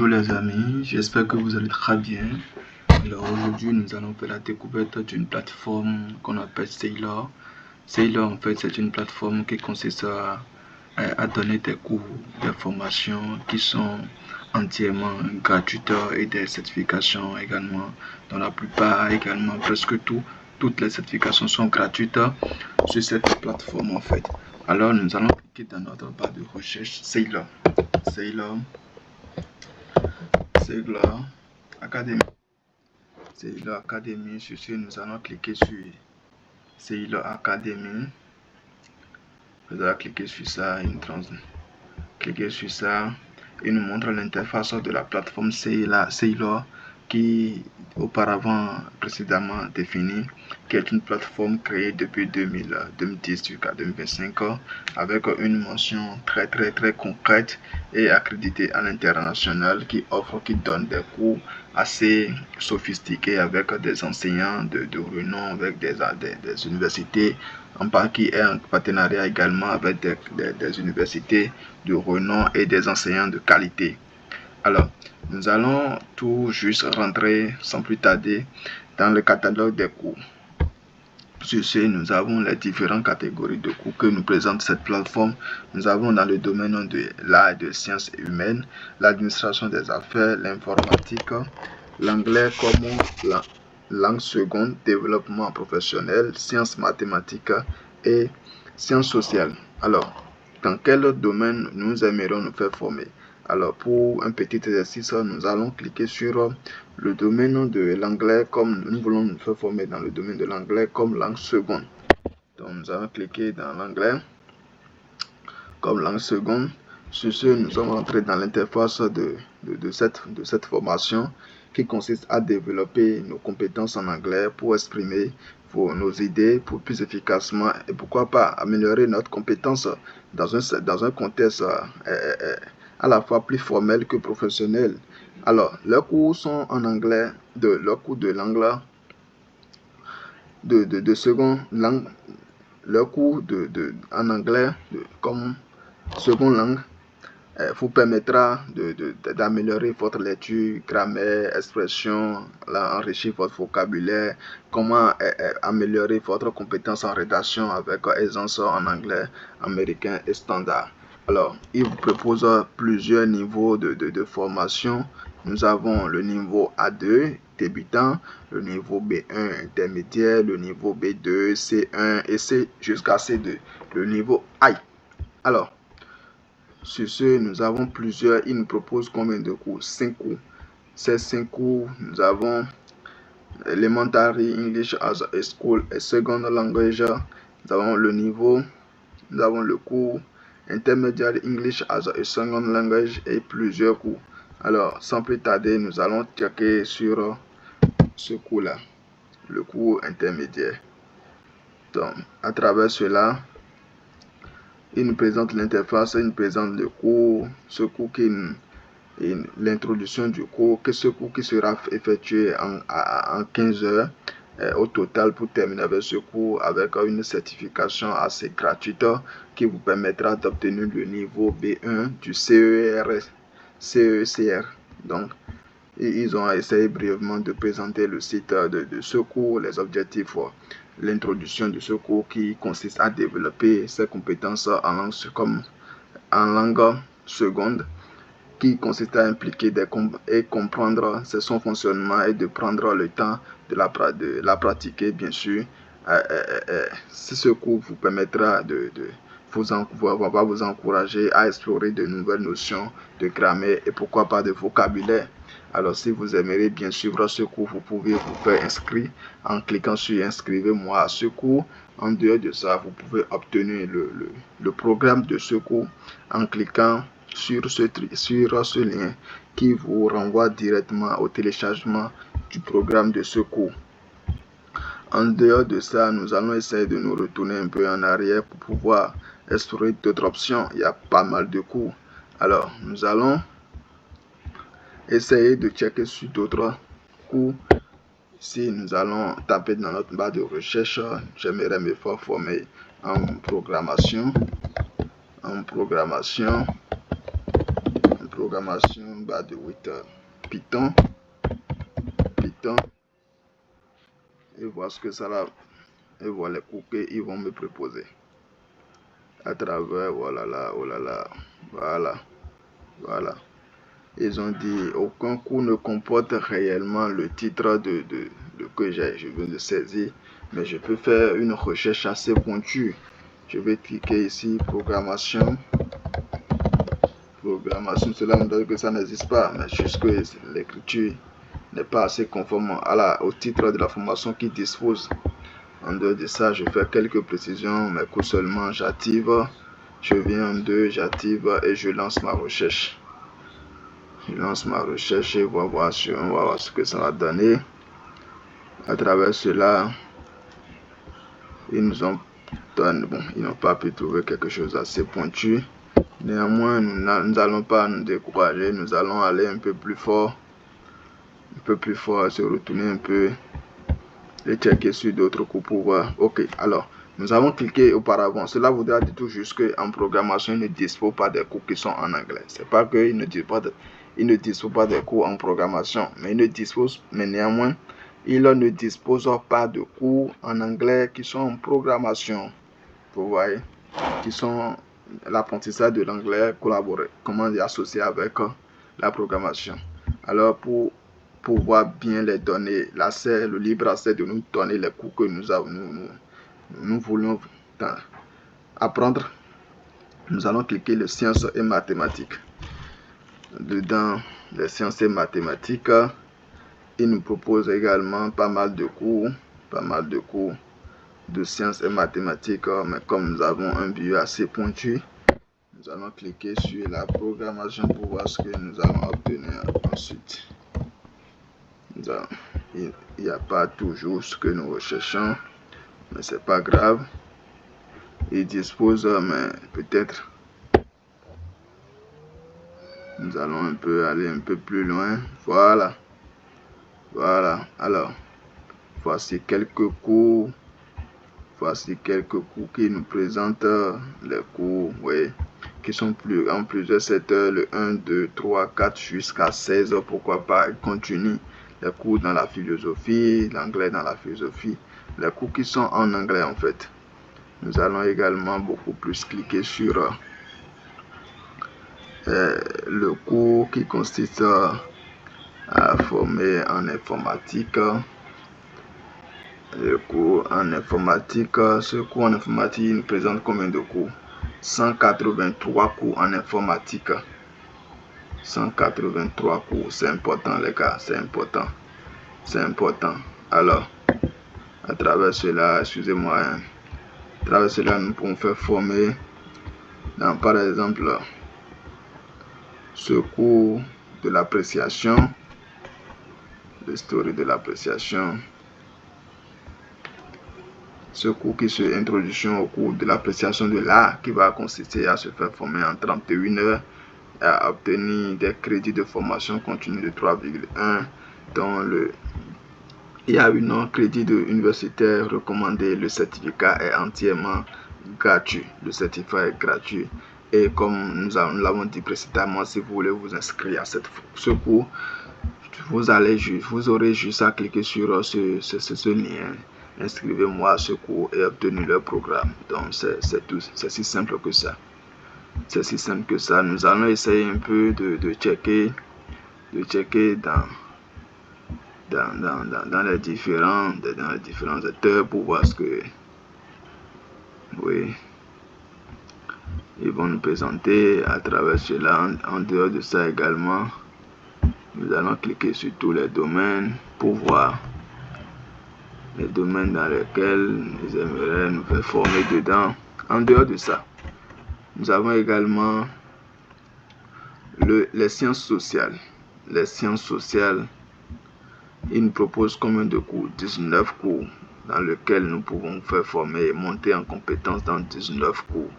Bonjour les amis, j'espère que vous allez très bien. Alors aujourd'hui nous allons faire la découverte d'une plateforme qu'on appelle Sailor. Sailor en fait c'est une plateforme qui consiste à donner des cours, des formations qui sont entièrement gratuites et des certifications également. Dans la plupart également, presque toutes les certifications sont gratuites sur cette plateforme en fait. Alors nous allons cliquer dans notre barre de recherche Sailor. Sailor Academy. Sailor Academy. Sur ce, nous allons cliquer sur Sailor Academy. Vous allez cliquer sur ça, cliquer sur ça. Il nous montre l'interface de la plateforme Sailor qui précédemment définie, qui est une plateforme créée depuis 2010 jusqu'à 2025 avec une mention très concrète et accréditée à l'international qui donne des cours assez sophistiqués avec des enseignants de renom, avec des universités qui est en partenariat également avec des universités de renom et des enseignants de qualité. Alors, nous allons tout juste rentrer sans plus tarder dans le catalogue des cours. Sur ce, nous avons les différentes catégories de cours que nous présente cette plateforme. Nous avons dans le domaine de l'art et des sciences humaines, l'administration des affaires, l'informatique, l'anglais comme langue seconde, développement professionnel, sciences mathématiques et sciences sociales. Alors, dans quel domaine nous aimerions nous faire former? Alors, pour un petit exercice, nous allons cliquer sur le domaine de l'anglais comme nous voulons nous faire former dans le domaine de l'anglais comme langue seconde. Donc, nous allons cliquer dans l'anglais comme langue seconde. Sur ce, nous sommes entrés dans l'interface de cette formation qui consiste à développer nos compétences en anglais pour exprimer nos idées pour plus efficacement et pourquoi pas améliorer notre compétence dans un contexte à la fois plus formel que professionnel. Alors, les cours sont en anglais, le cours de l'anglais de seconde langue, le cours en anglais comme seconde langue vous permettra d'améliorer votre lecture, grammaire, expression, enrichir votre vocabulaire, comment améliorer votre compétence en rédaction avec aisance en anglais américain et standard. Alors, il vous propose plusieurs niveaux de formation. Nous avons le niveau A2, débutant, le niveau B1, intermédiaire, le niveau B2, C1 et C jusqu'à C2, le niveau I. Alors, sur ce, nous avons plusieurs. Il nous propose combien de cours? 5 cours. Ces 5 cours, nous avons Elementary English as a School et Second Language. Nous avons le cours Intermediate English as a Second Language et plusieurs cours. Alors, sans plus tarder, nous allons checker sur ce cours-là, le cours intermédiaire. Donc, à travers cela, il nous présente l'interface, il nous présente le cours, l'introduction du cours, ce cours qui sera effectué en 15 heures au total pour terminer avec ce cours avec une certification assez gratuite qui vous permettra d'obtenir le niveau B1 du CECR. Donc, ils ont essayé brièvement de présenter le site de ce cours, les objectifs, l'introduction de ce cours qui consiste à développer ses compétences en langue seconde, qui consiste à impliquer et comprendre son fonctionnement et de prendre le temps de la pratiquer, bien sûr. Ce cours vous permettra va vous encourager à explorer de nouvelles notions de grammaire et pourquoi pas de vocabulaire. Alors, si vous aimeriez bien suivre ce cours, vous pouvez vous faire inscrire en cliquant sur inscrivez-moi à ce cours. En dehors de ça, vous pouvez obtenir le programme de ce cours en cliquant sur ce lien qui vous renvoie directement au téléchargement du programme de ce cours. En dehors de ça, nous allons essayer de nous retourner un peu en arrière pour pouvoir explorer d'autres options. Il y a pas mal de cours. Alors, nous allons essayer de checker sur d'autres cours. Ici, nous allons taper dans notre barre de recherche. J'aimerais me faire former en programmation. programmation de 8 Python, et voir ce que ça va, et voir les cours qu'ils vont me proposer à travers, voilà. Ils ont dit aucun cours ne comporte réellement le titre de que je viens de saisir, mais je peux faire une recherche assez pointue. Je vais cliquer ici programmation, cela me donne que ça n'existe pas, mais juste que l'écriture n'est pas assez conforme au titre de la formation qui dispose. En dehors de ça, je fais quelques précisions, mais que seulement j'active, je viens en 2, j'active et je lance ma recherche. Je lance ma recherche et on va voir ce que ça va donner. À travers cela, ils nous ont donné, ils n'ont pas pu trouver quelque chose d'assez pointu. Néanmoins, nous n'allons pas nous décourager, nous allons aller un peu plus fort, se retourner un peu et checker sur d'autres cours pour voir. Ok, alors, nous avons cliqué auparavant. Cela voudra dire tout juste qu'en programmation, ils ne disposent pas des cours qui sont en anglais. C'est pas qu'ils ne disposent pas des cours en programmation, mais néanmoins, ils ne disposent pas de cours en anglais qui sont en programmation. Vous voyez, qui sont l'apprentissage de l'anglais collaboré, comment associer avec la programmation. Alors, pour pouvoir bien les donner, le libre accès de nous donner les cours que nous voulons apprendre, nous allons cliquer les sciences et mathématiques. Dedans, les sciences et mathématiques, il nous propose également pas mal de cours de sciences et mathématiques, mais comme nous avons un vue assez pointu, nous allons cliquer sur la programmation pour voir ce que nous allons obtenir ensuite. Il n'y a pas toujours ce que nous recherchons, mais c'est pas grave. Il dispose, mais peut-être nous allons aller un peu plus loin. Voilà. Alors, voici quelques cours qui nous présentent les cours, qui sont en plusieurs secteurs, le 1, 2, 3, 4 jusqu'à 16, pourquoi pas, il continue. Les cours dans la philosophie, l'anglais dans la philosophie, les cours qui sont en anglais en fait. Nous allons également beaucoup plus cliquer sur le cours qui consiste à former en informatique. Le cours en informatique, ce cours en informatique nous présente combien de cours? 183 cours en informatique. 183 cours, c'est important les gars, c'est important. Alors, à travers cela, nous pouvons faire former dans, par exemple, ce cours de l'appréciation, l'histoire de l'appréciation. Ce cours qui se introduction au cours de l'appréciation de l'art qui va consister à se faire former en 31 heures et à obtenir des crédits de formation continue de 3,1 dont il y a un crédit universitaire recommandé. Le certificat est entièrement gratuit. Et comme nous l'avons dit précédemment, si vous voulez vous inscrire à ce cours, vous aurez juste à cliquer sur ce lien. Inscrivez-moi à ce cours et obtenez le programme. Donc c'est tout, c'est si simple que ça. Nous allons essayer un peu de checker dans les différents acteurs pour voir ce que ils vont nous présenter. À travers cela, en dehors de ça également, nous allons cliquer sur tous les domaines pour voir les domaines dans lesquels ils aimeraient nous faire former dedans. En dehors de ça, nous avons également les sciences sociales. Les sciences sociales, ils nous proposent combien de cours? 19 cours dans lesquels nous pouvons faire former et monter en compétences dans 19 cours.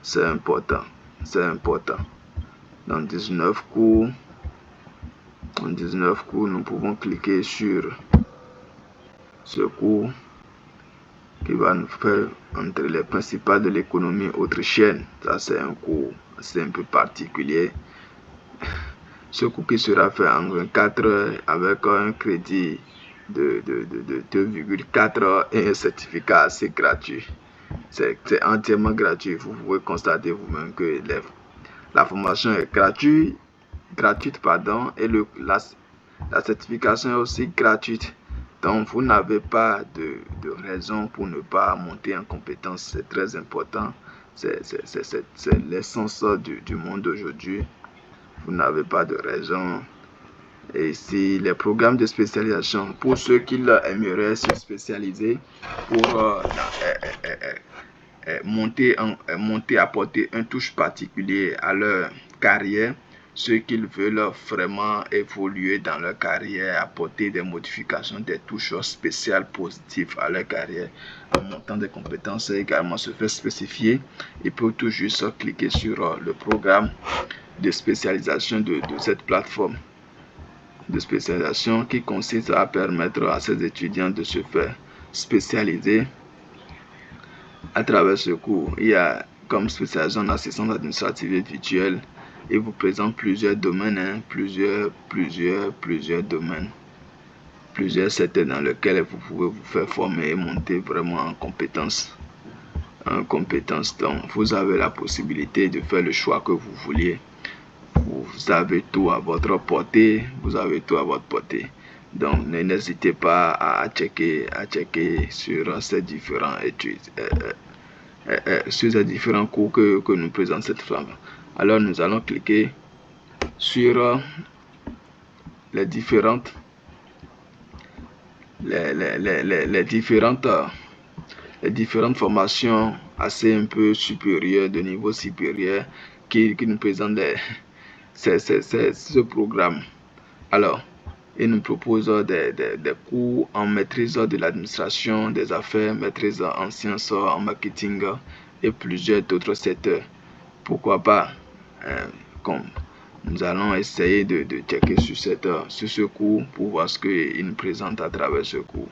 C'est important. Dans 19 cours, nous pouvons cliquer sur ce cours qui va nous faire entre les principales de l'économie autrichienne. Ça, c'est un cours assez un peu particulier. Ce cours qui sera fait en 24 heures avec un crédit de 2,4 heures et un certificat assez gratuit. C'est entièrement gratuit. Vous pouvez constater vous-même que la formation est gratuite, et la certification est aussi gratuite. Donc, vous n'avez pas de raison pour ne pas monter en compétence. C'est très important. C'est l'essence du monde d'aujourd'hui. Vous n'avez pas de raison. Et si les programmes de spécialisation, pour ceux qui aimeraient se spécialiser pour apporter un touche particulier à leur carrière, ceux qui veulent vraiment évoluer dans leur carrière, apporter des modifications, des touches spéciales positives à leur carrière, en montant des compétences également se faire spécifier, ils peuvent tout juste cliquer sur le programme de spécialisation de cette plateforme de spécialisation qui consiste à permettre à ces étudiants de se faire spécialiser à travers ce cours. Il y a comme spécialisation en assistance administrative et virtuelle. Il vous présente plusieurs domaines, plusieurs domaines, plusieurs secteurs dans lesquels vous pouvez vous faire former et monter vraiment en compétences. Donc, vous avez la possibilité de faire le choix que vous vouliez. Vous avez tout à votre portée. Donc, n'hésitez pas à checker sur ces différents études, sur ces différents cours que nous présente cette femme. Alors, nous allons cliquer sur les différentes formations assez un peu supérieures, de niveau supérieur, qui nous présentent ce programme. Alors, il nous propose des cours en maîtrise de l'administration des affaires, maîtrise en sciences, en marketing et plusieurs d'autres secteurs. Pourquoi pas, comme nous allons essayer de checker sur ce cours pour voir ce qu'il nous présente à travers ce cours.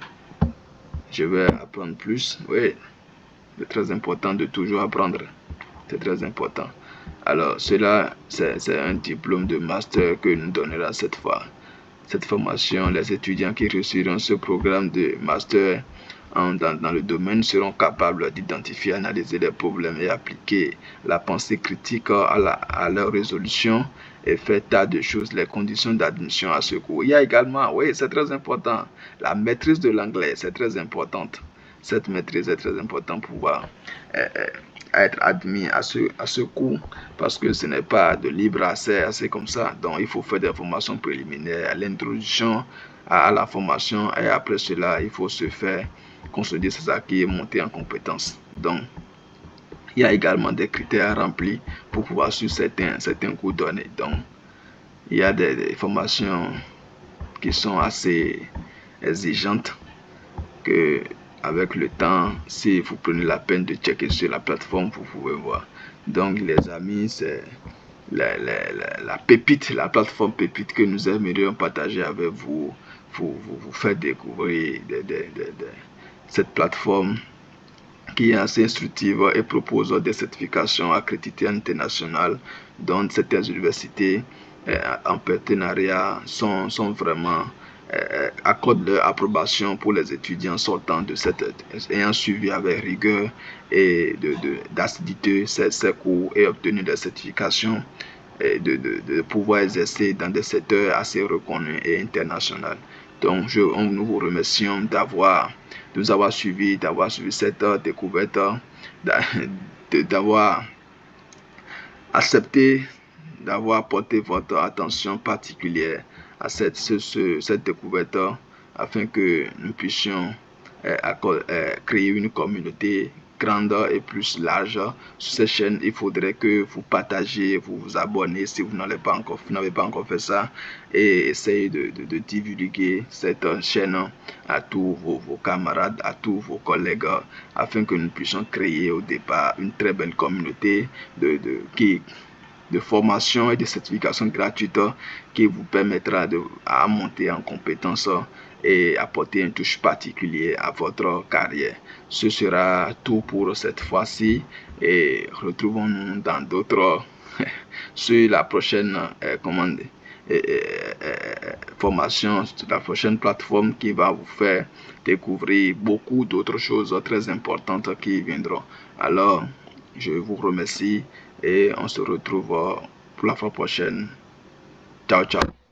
Je vais apprendre plus. Oui, c'est très important de toujours apprendre. C'est très important. Alors, cela, c'est un diplôme de master que nous donnera cette fois. Cette formation, les étudiants qui réussiront ce programme de master dans le domaine seront capables d'identifier, analyser les problèmes et appliquer la pensée critique à leur résolution et faire tas de choses, les conditions d'admission à ce cours. Il y a également, oui, c'est très important, la maîtrise de l'anglais, c'est très importante. Cette maîtrise est très importante pour pouvoir être admis à ce cours, parce que ce n'est pas de libre accès comme ça. Donc, il faut faire des formations préliminaires, l'introduction à la formation, et après cela, il faut se faire consolider ses acquis et monter en compétences. Donc, il y a également des critères remplis pour pouvoir suivre certains cours donnés. Donc, il y a des formations qui sont assez exigeantes que, avec le temps, si vous prenez la peine de checker sur la plateforme, vous pouvez voir. Donc, les amis, c'est la pépite, la plateforme pépite que nous aimerions partager avec vous, vous faire découvrir cette plateforme qui est assez instructive et propose des certifications accréditées internationales, dont certaines universités en partenariat sont vraiment accordent leur approbation pour les étudiants sortant de ayant suivi avec rigueur et d'assiduité ces cours et obtenu des certifications et de pouvoir exercer dans des secteurs assez reconnus et internationaux. Donc, nous vous remercions de nous avoir suivis, d'avoir suivi cette découverte, d'avoir accepté, d'avoir porté votre attention particulière à cette découverte, afin que nous puissions créer une communauté grande et plus large sur cette chaîne. Il faudrait que vous partagiez, vous vous abonnez si vous n'avez pas encore fait ça, et essayez de divulguer cette chaîne à tous vos camarades, à tous vos collègues, afin que nous puissions créer au départ une très belle communauté de formation et de certification gratuite qui vous permettra à monter en compétences et apporter une touche particulière à votre carrière. Ce sera tout pour cette fois-ci, et retrouvons-nous dans d'autres sur la prochaine formation, la prochaine plateforme qui va vous faire découvrir beaucoup d'autres choses très importantes qui viendront. Alors, je vous remercie et on se retrouve pour la fois prochaine. Ciao, ciao.